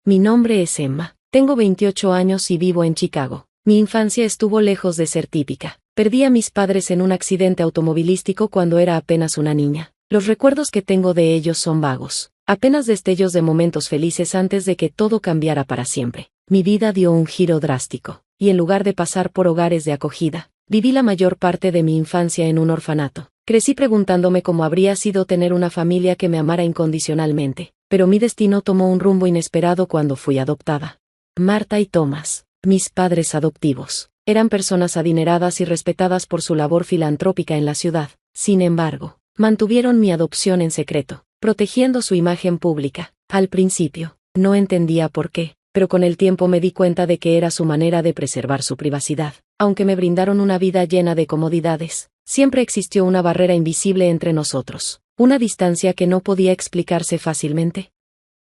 Mi nombre es Emma. Tengo 28 años y vivo en Chicago. Mi infancia estuvo lejos de ser típica. Perdí a mis padres en un accidente automovilístico cuando era apenas una niña. Los recuerdos que tengo de ellos son vagos, apenas destellos de momentos felices antes de que todo cambiara para siempre. Mi vida dio un giro drástico, y en lugar de pasar por hogares de acogida, viví la mayor parte de mi infancia en un orfanato. Crecí preguntándome cómo habría sido tener una familia que me amara incondicionalmente, pero mi destino tomó un rumbo inesperado cuando fui adoptada. Marta y Thomas, mis padres adoptivos, eran personas adineradas y respetadas por su labor filantrópica en la ciudad. Sin embargo, mantuvieron mi adopción en secreto, protegiendo su imagen pública. Al principio, no entendía por qué, pero con el tiempo me di cuenta de que era su manera de preservar su privacidad. Aunque me brindaron una vida llena de comodidades, siempre existió una barrera invisible entre nosotros, una distancia que no podía explicarse fácilmente.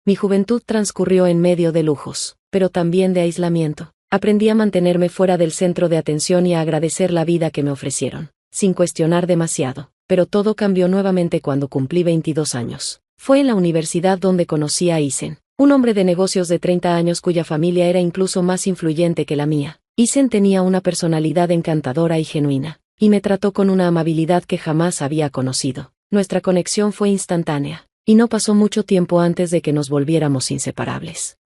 Mi juventud transcurrió en medio de lujos, pero también de aislamiento. Aprendí a mantenerme fuera del centro de atención y a agradecer la vida que me ofrecieron, sin cuestionar demasiado. Pero todo cambió nuevamente cuando cumplí 22 años. Fue en la universidad donde conocí a Eisen, un hombre de negocios de 30 años cuya familia era incluso más influyente que la mía. Eisen tenía una personalidad encantadora y genuina, y me trató con una amabilidad que jamás había conocido. Nuestra conexión fue instantánea, y no pasó mucho tiempo antes de que nos volviéramos inseparables.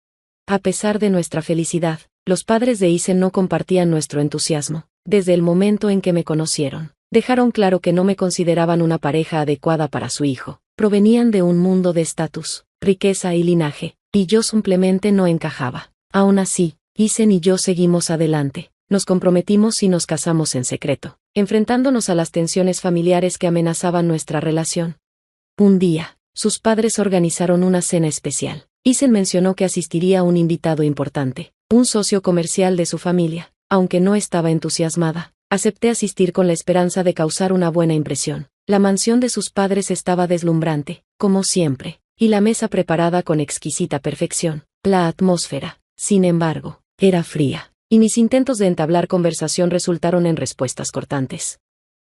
A pesar de nuestra felicidad, los padres de Eisen no compartían nuestro entusiasmo. Desde el momento en que me conocieron, dejaron claro que no me consideraban una pareja adecuada para su hijo. Provenían de un mundo de estatus, riqueza y linaje, y yo simplemente no encajaba. Aún así, Eisen y yo seguimos adelante, nos comprometimos y nos casamos en secreto, enfrentándonos a las tensiones familiares que amenazaban nuestra relación. Un día, sus padres organizaron una cena especial. Eisen mencionó que asistiría un invitado importante, un socio comercial de su familia. Aunque no estaba entusiasmada, acepté asistir con la esperanza de causar una buena impresión. La mansión de sus padres estaba deslumbrante, como siempre, y la mesa preparada con exquisita perfección. La atmósfera, sin embargo, era fría, y mis intentos de entablar conversación resultaron en respuestas cortantes.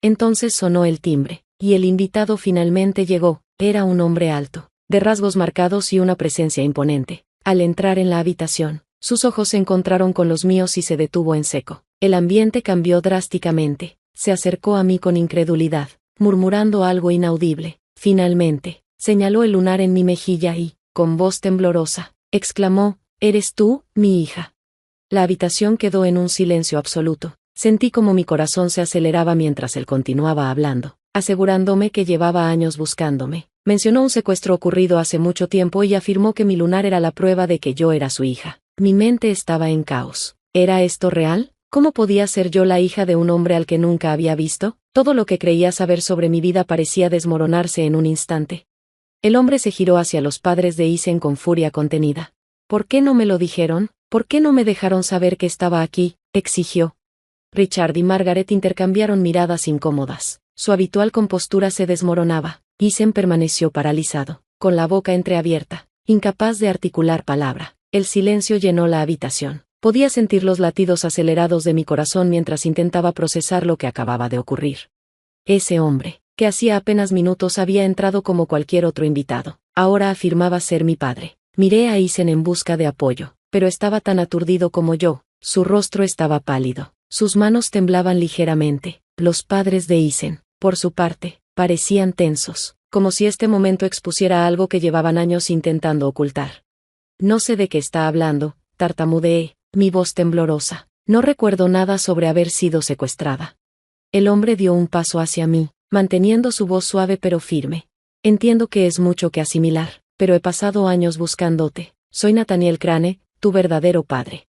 Entonces sonó el timbre, y el invitado finalmente llegó. Era un hombre alto, de rasgos marcados y una presencia imponente. Al entrar en la habitación, sus ojos se encontraron con los míos y se detuvo en seco. El ambiente cambió drásticamente. Se acercó a mí con incredulidad, murmurando algo inaudible. Finalmente, señaló el lunar en mi mejilla y, con voz temblorosa, exclamó: «¿Eres tú, mi hija?». La habitación quedó en un silencio absoluto. Sentí como mi corazón se aceleraba mientras él continuaba hablando, asegurándome que llevaba años buscándome. Mencionó un secuestro ocurrido hace mucho tiempo y afirmó que mi lunar era la prueba de que yo era su hija. Mi mente estaba en caos. ¿Era esto real? ¿Cómo podía ser yo la hija de un hombre al que nunca había visto? Todo lo que creía saber sobre mi vida parecía desmoronarse en un instante. El hombre se giró hacia los padres de Eisen con furia contenida. «¿Por qué no me lo dijeron? ¿Por qué no me dejaron saber que estaba aquí?», exigió. Richard y Margaret intercambiaron miradas incómodas. Su habitual compostura se desmoronaba. Eisen permaneció paralizado, con la boca entreabierta, incapaz de articular palabra. El silencio llenó la habitación. Podía sentir los latidos acelerados de mi corazón mientras intentaba procesar lo que acababa de ocurrir. Ese hombre, que hacía apenas minutos había entrado como cualquier otro invitado, ahora afirmaba ser mi padre. Miré a Eisen en busca de apoyo, pero estaba tan aturdido como yo. Su rostro estaba pálido, sus manos temblaban ligeramente. Los padres de Eisen, por su parte, parecían tensos, como si este momento expusiera algo que llevaban años intentando ocultar. «No sé de qué está hablando», tartamudeé, mi voz temblorosa. «No recuerdo nada sobre haber sido secuestrada». El hombre dio un paso hacia mí, manteniendo su voz suave pero firme. «Entiendo que es mucho que asimilar, pero he pasado años buscándote. Soy Nathaniel Crane, tu verdadero padre».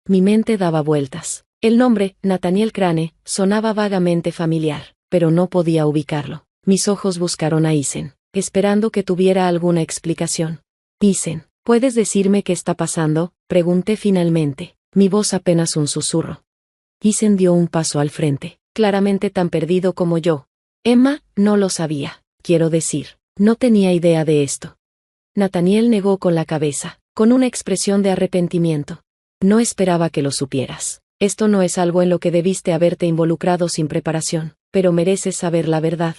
Mi mente daba vueltas. El nombre, Nathaniel Crane, sonaba vagamente familiar, pero no podía ubicarlo. Mis ojos buscaron a Eisen, esperando que tuviera alguna explicación. «Eisen, ¿puedes decirme qué está pasando?», pregunté finalmente, mi voz apenas un susurro. Eisen dio un paso al frente, claramente tan perdido como yo. «Emma, no lo sabía. Quiero decir, no tenía idea de esto». Nathaniel negó con la cabeza, con una expresión de arrepentimiento. «No esperaba que lo supieras. Esto no es algo en lo que debiste haberte involucrado sin preparación, pero mereces saber la verdad».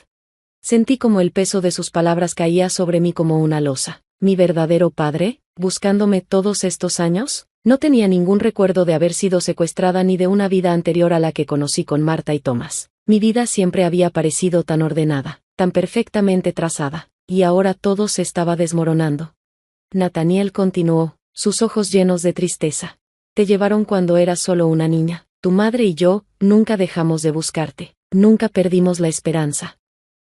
Sentí como el peso de sus palabras caía sobre mí como una losa. ¿Mi verdadero padre, buscándome todos estos años? No tenía ningún recuerdo de haber sido secuestrada ni de una vida anterior a la que conocí con Marta y Tomás. Mi vida siempre había parecido tan ordenada, tan perfectamente trazada, y ahora todo se estaba desmoronando. Nathaniel continuó, sus ojos llenos de tristeza. Te llevaron cuando eras solo una niña. Tu madre y yo nunca dejamos de buscarte. Nunca perdimos la esperanza.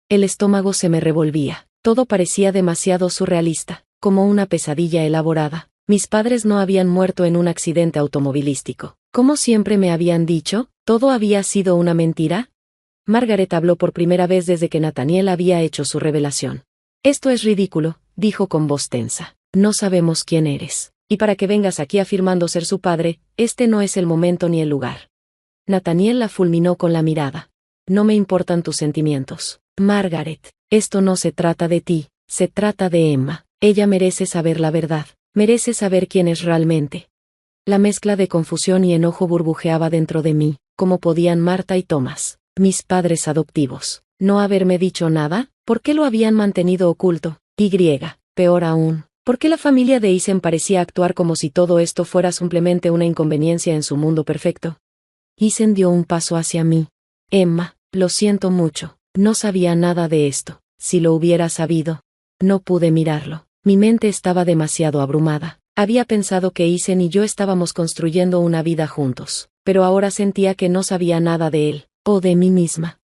El estómago se me revolvía. Todo parecía demasiado surrealista, como una pesadilla elaborada. Mis padres no habían muerto en un accidente automovilístico. Como siempre me habían dicho, ¿todo había sido una mentira? Margaret habló por primera vez desde que Nathaniel había hecho su revelación. Esto es ridículo, dijo con voz tensa. No sabemos quién eres. Y para que vengas aquí afirmando ser su padre, este no es el momento ni el lugar. Nathaniel la fulminó con la mirada. No me importan tus sentimientos, Margaret. Esto no se trata de ti, se trata de Emma. Ella merece saber la verdad, merece saber quién es realmente. La mezcla de confusión y enojo burbujeaba dentro de mí, como podían Marta y Tomás, mis padres adoptivos, no haberme dicho nada. ¿Por qué lo habían mantenido oculto? Peor aún, ¿por qué la familia de Eisen parecía actuar como si todo esto fuera simplemente una inconveniencia en su mundo perfecto? Eisen dio un paso hacia mí. Emma, lo siento mucho, no sabía nada de esto. Si lo hubiera sabido. No pude mirarlo. Mi mente estaba demasiado abrumada. Había pensado que Eisen y yo estábamos construyendo una vida juntos, pero ahora sentía que no sabía nada de él, o de mí misma.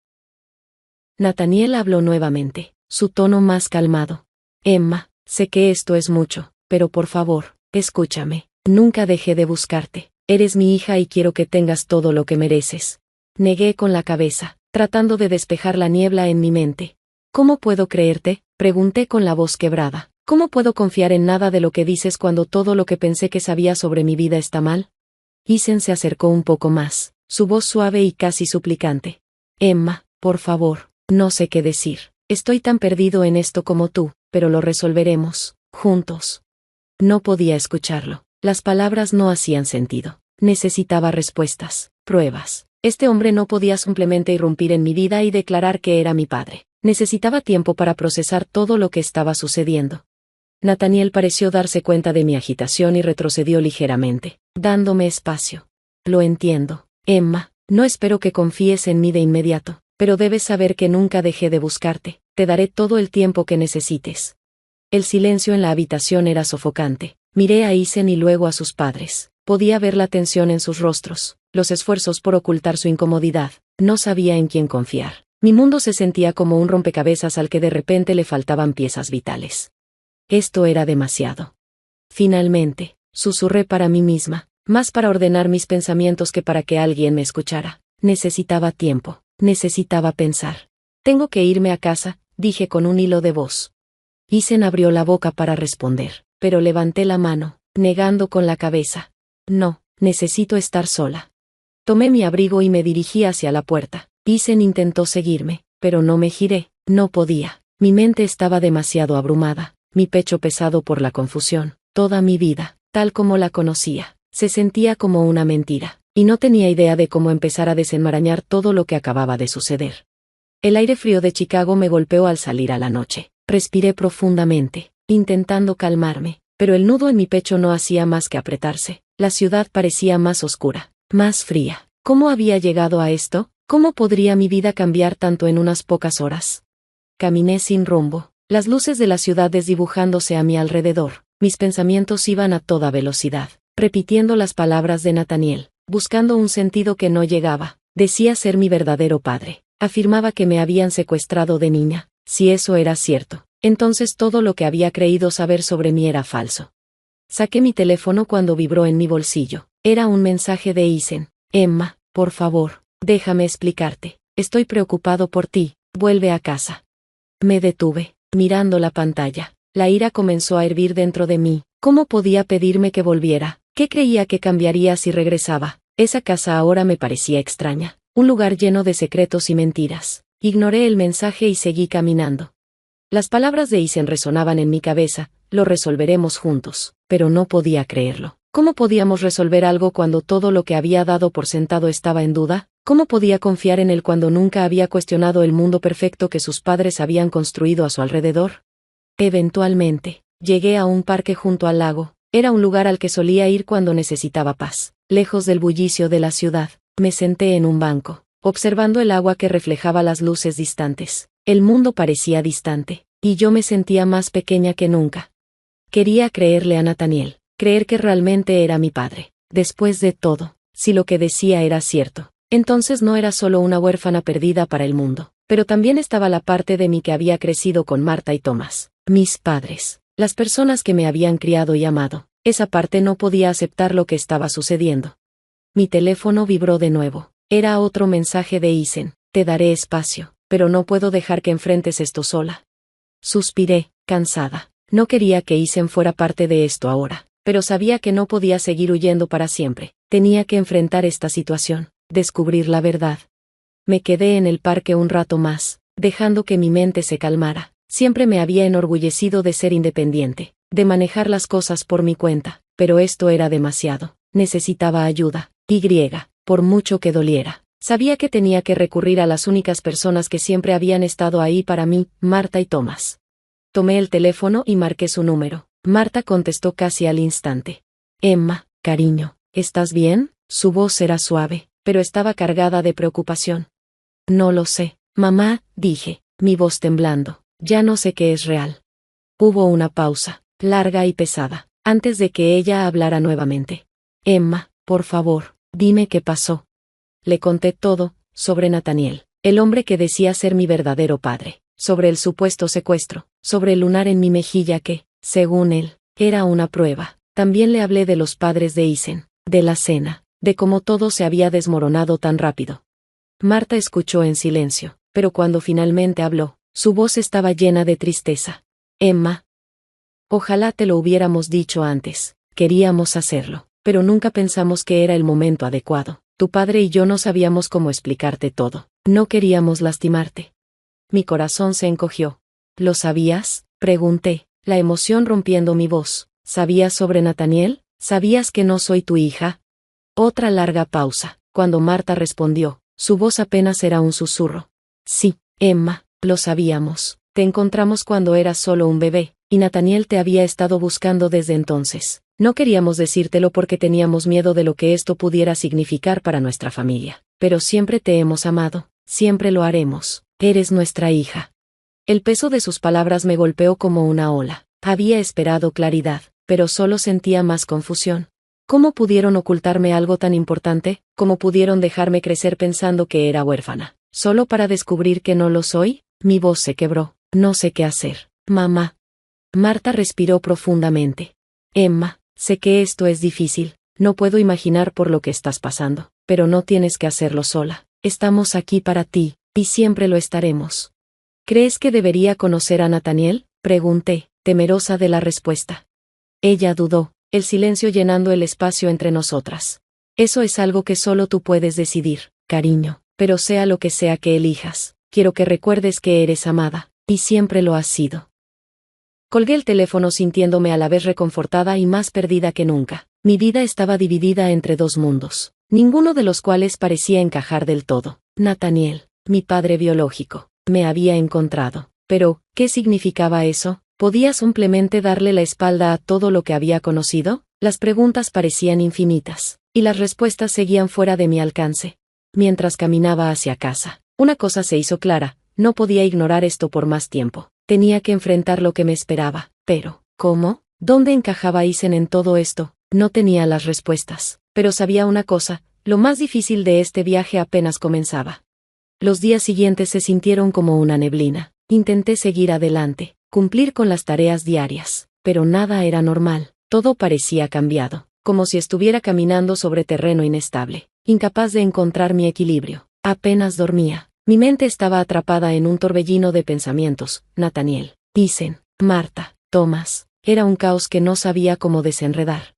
Nathaniel habló nuevamente, su tono más calmado. Emma, sé que esto es mucho, pero por favor, escúchame. Nunca dejé de buscarte. Eres mi hija y quiero que tengas todo lo que mereces. Negué con la cabeza, tratando de despejar la niebla en mi mente. ¿Cómo puedo creerte?, pregunté con la voz quebrada. ¿Cómo puedo confiar en nada de lo que dices cuando todo lo que pensé que sabía sobre mi vida está mal? Eisen se acercó un poco más, su voz suave y casi suplicante. Emma, por favor, no sé qué decir. Estoy tan perdido en esto como tú, pero lo resolveremos, juntos. No podía escucharlo. Las palabras no hacían sentido. Necesitaba respuestas, pruebas. Este hombre no podía simplemente irrumpir en mi vida y declarar que era mi padre. Necesitaba tiempo para procesar todo lo que estaba sucediendo. Nathaniel pareció darse cuenta de mi agitación y retrocedió ligeramente, dándome espacio. Lo entiendo, Emma, no espero que confíes en mí de inmediato, pero debes saber que nunca dejé de buscarte. Te daré todo el tiempo que necesites. El silencio en la habitación era sofocante. Miré a Eisen y luego a sus padres. Podía ver la tensión en sus rostros, los esfuerzos por ocultar su incomodidad. No sabía en quién confiar. Mi mundo se sentía como un rompecabezas al que de repente le faltaban piezas vitales. Esto era demasiado. Finalmente, susurré para mí misma, más para ordenar mis pensamientos que para que alguien me escuchara. Necesitaba tiempo, necesitaba pensar. Tengo que irme a casa, dije con un hilo de voz. Eisen abrió la boca para responder, pero levanté la mano, negando con la cabeza. No, necesito estar sola. Tomé mi abrigo y me dirigí hacia la puerta. Eisen intentó seguirme, pero no me giré, no podía. Mi mente estaba demasiado abrumada, mi pecho pesado por la confusión. Toda mi vida, tal como la conocía, se sentía como una mentira, y no tenía idea de cómo empezar a desenmarañar todo lo que acababa de suceder. El aire frío de Chicago me golpeó al salir a la noche. Respiré profundamente, intentando calmarme, pero el nudo en mi pecho no hacía más que apretarse. La ciudad parecía más oscura, más fría. ¿Cómo había llegado a esto? ¿Cómo podría mi vida cambiar tanto en unas pocas horas? Caminé sin rumbo, las luces de la ciudad desdibujándose a mi alrededor. Mis pensamientos iban a toda velocidad, repitiendo las palabras de Nathaniel, buscando un sentido que no llegaba. Decía ser mi verdadero padre. Afirmaba que me habían secuestrado de niña. Si eso era cierto, entonces todo lo que había creído saber sobre mí era falso. Saqué mi teléfono cuando vibró en mi bolsillo. Era un mensaje de Eisen. Emma, por favor, déjame explicarte. Estoy preocupado por ti, vuelve a casa. Me detuve, mirando la pantalla. La ira comenzó a hervir dentro de mí. ¿Cómo podía pedirme que volviera? ¿Qué creía que cambiaría si regresaba? Esa casa ahora me parecía extraña, un lugar lleno de secretos y mentiras. Ignoré el mensaje y seguí caminando. Las palabras de Eisen resonaban en mi cabeza, lo resolveremos juntos, pero no podía creerlo. ¿Cómo podíamos resolver algo cuando todo lo que había dado por sentado estaba en duda? ¿Cómo podía confiar en él cuando nunca había cuestionado el mundo perfecto que sus padres habían construido a su alrededor? Eventualmente, Llegué a un parque junto al lago. Era un lugar al que solía ir cuando necesitaba paz. Lejos del bullicio de la ciudad, me senté en un banco, observando el agua que reflejaba las luces distantes. El mundo parecía distante, y yo me sentía más pequeña que nunca. Quería creerle a Nathaniel, creer que realmente era mi padre. Después de todo, si lo que decía era cierto, entonces no era solo una huérfana perdida para el mundo, pero también estaba la parte de mí que había crecido con Marta y Tomás, mis padres, las personas que me habían criado y amado. Esa parte no podía aceptar lo que estaba sucediendo. Mi teléfono vibró de nuevo. Era otro mensaje de Isen. Te daré espacio, pero no puedo dejar que enfrentes esto sola. Suspiré, cansada. No quería que Isen fuera parte de esto ahora, pero sabía que no podía seguir huyendo para siempre. Tenía que enfrentar esta situación, descubrir la verdad. Me quedé en el parque un rato más, dejando que mi mente se calmara. Siempre me había enorgullecido de ser independiente, de manejar las cosas por mi cuenta, pero esto era demasiado. Necesitaba ayuda, por mucho que doliera. Sabía que tenía que recurrir a las únicas personas que siempre habían estado ahí para mí, Marta y Tomás. Tomé el teléfono y marqué su número. Marta contestó casi al instante. Emma, cariño, ¿estás bien? Su voz era suave, pero estaba cargada de preocupación. No lo sé, mamá, dije, mi voz temblando. Ya no sé qué es real. Hubo una pausa, larga y pesada, antes de que ella hablara nuevamente. Emma, por favor, dime qué pasó. Le conté todo, sobre Nathaniel, el hombre que decía ser mi verdadero padre, sobre el supuesto secuestro, sobre el lunar en mi mejilla que, según él, era una prueba. También le hablé de los padres de Isen, de la cena, de cómo todo se había desmoronado tan rápido. Marta escuchó en silencio, pero cuando finalmente habló, su voz estaba llena de tristeza. Emma. Ojalá te lo hubiéramos dicho antes. Queríamos hacerlo, pero nunca pensamos que era el momento adecuado. Tu padre y yo no sabíamos cómo explicarte todo. No queríamos lastimarte. Mi corazón se encogió. ¿Lo sabías? Pregunté, la emoción rompiendo mi voz. ¿Sabías sobre Nathaniel? ¿Sabías que no soy tu hija? Otra larga pausa. Cuando Marta respondió, su voz apenas era un susurro. Sí, Emma. Lo sabíamos. Te encontramos cuando eras solo un bebé, y Nathaniel te había estado buscando desde entonces. No queríamos decírtelo porque teníamos miedo de lo que esto pudiera significar para nuestra familia. Pero siempre te hemos amado, siempre lo haremos. Eres nuestra hija. El peso de sus palabras me golpeó como una ola. Había esperado claridad, pero solo sentía más confusión. ¿Cómo pudieron ocultarme algo tan importante? ¿Cómo pudieron dejarme crecer pensando que era huérfana? ¿Solo para descubrir que no lo soy? Mi voz se quebró. No sé qué hacer. Mamá. Marta respiró profundamente. Emma, sé que esto es difícil. No puedo imaginar por lo que estás pasando, pero no tienes que hacerlo sola. Estamos aquí para ti, y siempre lo estaremos. ¿Crees que debería conocer a Nathaniel? Pregunté, temerosa de la respuesta. Ella dudó, el silencio llenando el espacio entre nosotras. Eso es algo que solo tú puedes decidir, cariño, pero sea lo que sea que elijas. Quiero que recuerdes que eres amada, y siempre lo has sido. Colgué el teléfono sintiéndome a la vez reconfortada y más perdida que nunca. Mi vida estaba dividida entre dos mundos, ninguno de los cuales parecía encajar del todo. Nathaniel, mi padre biológico, me había encontrado. Pero, ¿qué significaba eso? ¿Podía simplemente darle la espalda a todo lo que había conocido? Las preguntas parecían infinitas, y las respuestas seguían fuera de mi alcance. Mientras caminaba hacia casa, una cosa se hizo clara, no podía ignorar esto por más tiempo. Tenía que enfrentar lo que me esperaba. Pero, ¿cómo? ¿Dónde encajaba Isen en todo esto? No tenía las respuestas. Pero sabía una cosa, lo más difícil de este viaje apenas comenzaba. Los días siguientes se sintieron como una neblina. Intenté seguir adelante, cumplir con las tareas diarias, pero nada era normal. Todo parecía cambiado, como si estuviera caminando sobre terreno inestable, incapaz de encontrar mi equilibrio. Apenas dormía. Mi mente estaba atrapada en un torbellino de pensamientos. Nathaniel, Isen, Marta, Tomás. Era un caos que no sabía cómo desenredar.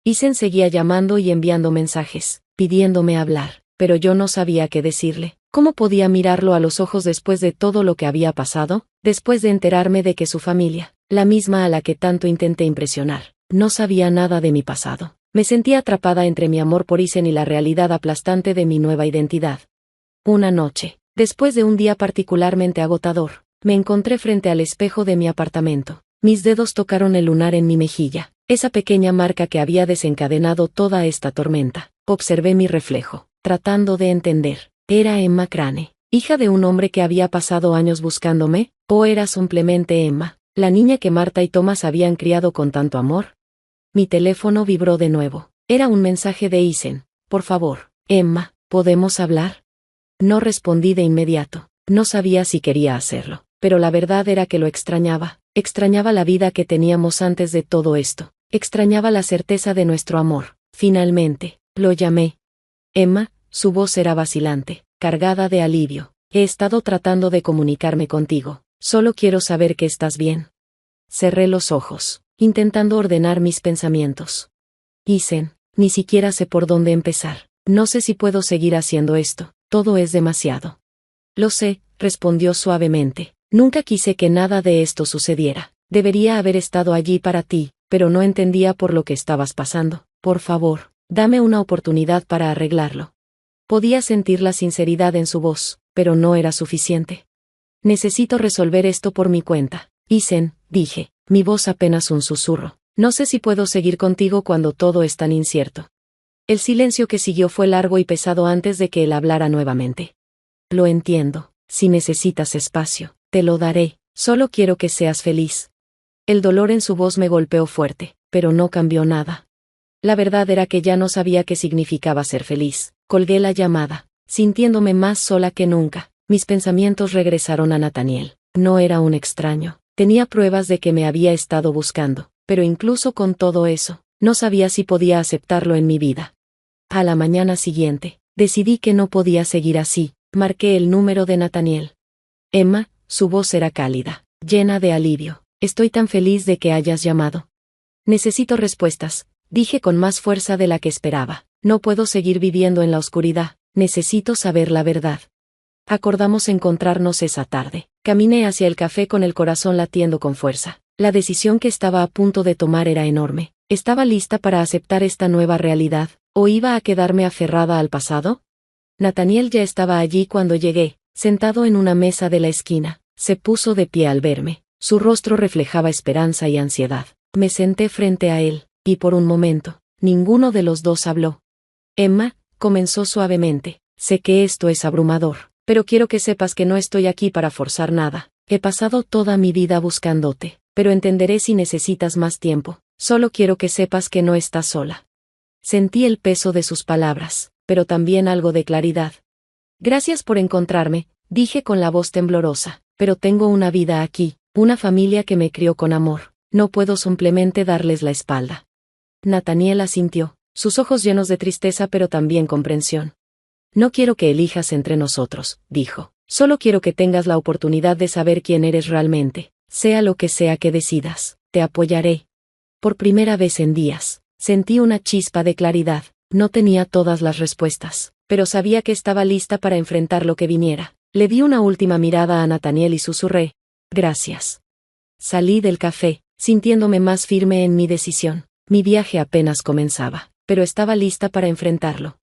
Isen seguía llamando y enviando mensajes, pidiéndome hablar, pero yo no sabía qué decirle. ¿Cómo podía mirarlo a los ojos después de todo lo que había pasado? Después de enterarme de que su familia, la misma a la que tanto intenté impresionar, no sabía nada de mi pasado. Me sentía atrapada entre mi amor por Isen y la realidad aplastante de mi nueva identidad. Una noche, después de un día particularmente agotador, me encontré frente al espejo de mi apartamento. Mis dedos tocaron el lunar en mi mejilla, esa pequeña marca que había desencadenado toda esta tormenta. Observé mi reflejo, tratando de entender. ¿Era Emma Crane, hija de un hombre que había pasado años buscándome, o era simplemente Emma, la niña que Marta y Tomás habían criado con tanto amor? Mi teléfono vibró de nuevo. Era un mensaje de Isen. Por favor, Emma, ¿podemos hablar? No respondí de inmediato. No sabía si quería hacerlo, pero la verdad era que lo extrañaba. Extrañaba la vida que teníamos antes de todo esto. Extrañaba la certeza de nuestro amor. Finalmente, lo llamé. Emma, su voz era vacilante, cargada de alivio. He estado tratando de comunicarme contigo. Solo quiero saber que estás bien. Cerré los ojos, intentando ordenar mis pensamientos. Isen, ni siquiera sé por dónde empezar. No sé si puedo seguir haciendo esto. Todo es demasiado. Lo sé, respondió suavemente. Nunca quise que nada de esto sucediera. Debería haber estado allí para ti, pero no entendía por lo que estabas pasando. Por favor, dame una oportunidad para arreglarlo. Podía sentir la sinceridad en su voz, pero no era suficiente. Necesito resolver esto por mi cuenta. Isen, dije, mi voz apenas un susurro. No sé si puedo seguir contigo cuando todo es tan incierto. El silencio que siguió fue largo y pesado antes de que él hablara nuevamente. Lo entiendo. Si necesitas espacio, te lo daré. Solo quiero que seas feliz. El dolor en su voz me golpeó fuerte, pero no cambió nada. La verdad era que ya no sabía qué significaba ser feliz. Colgué la llamada, sintiéndome más sola que nunca. Mis pensamientos regresaron a Nathaniel. No era un extraño. Tenía pruebas de que me había estado buscando, pero incluso con todo eso, no sabía si podía aceptarlo en mi vida. A la mañana siguiente, decidí que no podía seguir así. Marqué el número de Nathaniel. Emma, su voz era cálida, llena de alivio. Estoy tan feliz de que hayas llamado. Necesito respuestas, dije con más fuerza de la que esperaba. No puedo seguir viviendo en la oscuridad, necesito saber la verdad. Acordamos encontrarnos esa tarde. Caminé hacia el café con el corazón latiendo con fuerza. La decisión que estaba a punto de tomar era enorme. ¿Estaba lista para aceptar esta nueva realidad, o iba a quedarme aferrada al pasado? Nathaniel ya estaba allí cuando llegué, sentado en una mesa de la esquina. Se puso de pie al verme. Su rostro reflejaba esperanza y ansiedad. Me senté frente a él, y por un momento, ninguno de los dos habló. Emma, comenzó suavemente, sé que esto es abrumador, pero quiero que sepas que no estoy aquí para forzar nada. He pasado toda mi vida buscándote, pero entenderé si necesitas más tiempo. Solo quiero que sepas que no estás sola. Sentí el peso de sus palabras, pero también algo de claridad. Gracias por encontrarme, dije con la voz temblorosa, pero tengo una vida aquí, una familia que me crió con amor. No puedo simplemente darles la espalda. Nathaniel asintió, sus ojos llenos de tristeza pero también comprensión. No quiero que elijas entre nosotros, dijo. Solo quiero que tengas la oportunidad de saber quién eres realmente. Sea lo que sea que decidas, te apoyaré. Por primera vez en días, sentí una chispa de claridad. No tenía todas las respuestas, pero sabía que estaba lista para enfrentar lo que viniera. Le di una última mirada a Nathaniel y susurré, gracias. Salí del café, sintiéndome más firme en mi decisión. Mi viaje apenas comenzaba, pero estaba lista para enfrentarlo.